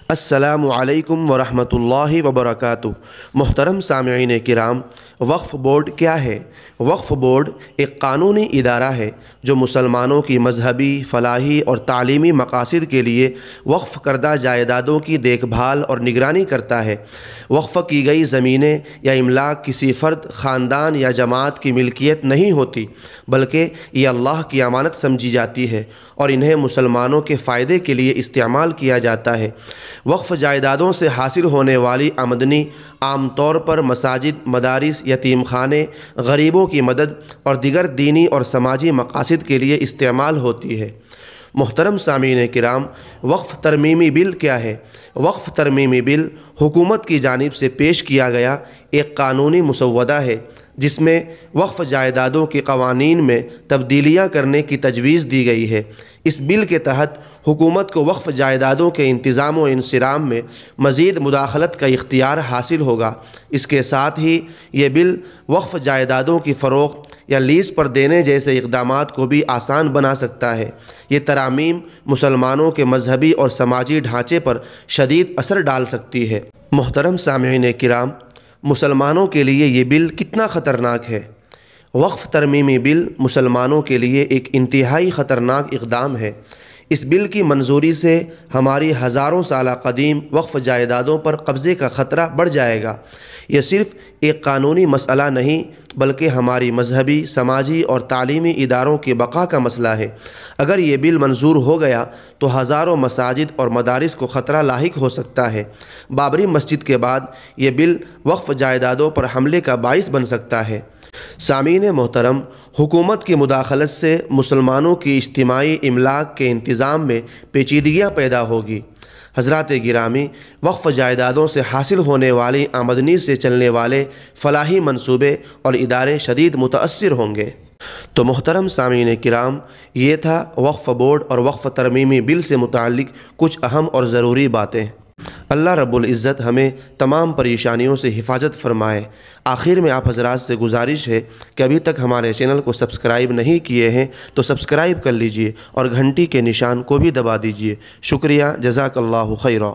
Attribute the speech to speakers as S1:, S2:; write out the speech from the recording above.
S1: السلام علیکم ورحمۃ اللہ وبرکاتہ۔ محترم سامعین کرام، وقف بورڈ کیا ہے؟ وقف بورڈ ایک قانونی ادارہ ہے جو مسلمانوں کی مذہبی، فلاحی اور تعلیمی مقاصد کے لیے وقف کردہ جائیدادوں کی دیکھ بھال اور نگرانی کرتا ہے۔ وقف کی گئی زمینیں یا املاک کسی فرد، خاندان یا جماعت کی ملکیت نہیں ہوتی، بلکہ یہ اللہ کی امانت سمجھی جاتی ہے اور انہیں مسلمانوں کے فائدے کے لیے استعمال کیا جاتا ہے۔ وقف جائیدادوں سے حاصل ہونے والی آمدنی عام طور پر مساجد، مدارس، یتیم خانے، غریبوں کی مدد اور دیگر دینی اور سماجی مقاصد کے لیے استعمال ہوتی ہے۔ محترم سامعین کرام، وقف ترمیمی بل کیا ہے؟ وقف ترمیمی بل حکومت کی جانب سے پیش کیا گیا ایک قانونی مسودہ ہے جس میں وقف جائیدادوں کے قوانین میں تبدیلیاں کرنے کی تجویز دی گئی ہے۔ اس بل کے تحت حکومت کو وقف جائیدادوں کے انتظام و انصرام میں مزید مداخلت کا اختیار حاصل ہوگا۔ اس کے ساتھ ہی یہ بل وقف جائیدادوں کی فروخت یا لیز پر دینے جیسے اقدامات کو بھی آسان بنا سکتا ہے۔ یہ ترامیم مسلمانوں کے مذہبی اور سماجی ڈھانچے پر شدید اثر ڈال سکتی ہے۔ محترم سامعین کرام، مسلمانوں کے لیے یہ بل کتنا خطرناک ہے؟ وقف ترمیمی بل مسلمانوں کے لیے ایک انتہائی خطرناک اقدام ہے۔ اس بل کی منظوری سے ہماری ہزاروں سالہ قدیم وقف جائیدادوں پر قبضے کا خطرہ بڑھ جائے گا۔ یہ صرف ایک قانونی مسئلہ نہیں بلکہ ہماری مذہبی، سماجی اور تعلیمی اداروں کی بقا کا مسئلہ ہے۔ اگر یہ بل منظور ہو گیا تو ہزاروں مساجد اور مدارس کو خطرہ لاحق ہو سکتا ہے۔ بابری مسجد کے بعد یہ بل وقف جائیدادوں پر حملے کا باعث بن سکتا ہے۔ سامعین محترم، حکومت کی مداخلت سے مسلمانوں کی اجتماعی املاک کے انتظام میں پیچیدگیاں پیدا ہوگی۔ حضرات گرامی، وقف جائیدادوں سے حاصل ہونے والی آمدنی سے چلنے والے فلاحی منصوبے اور ادارے شدید متاثر ہوں گے۔ تو محترم سامعین کرام، یہ تھا وقف بورڈ اور وقف ترمیمی بل سے متعلق کچھ اہم اور ضروری باتیں۔ اللہ رب العزت ہمیں تمام پریشانیوں سے حفاظت فرمائے۔ آخر میں آپ حضرات سے گزارش ہے کہ ابھی تک ہمارے چینل کو سبسکرائب نہیں کیے ہیں تو سبسکرائب کر لیجئے اور گھنٹی کے نشان کو بھی دبا دیجئے۔ شکریہ، جزاک اللہ خیرا۔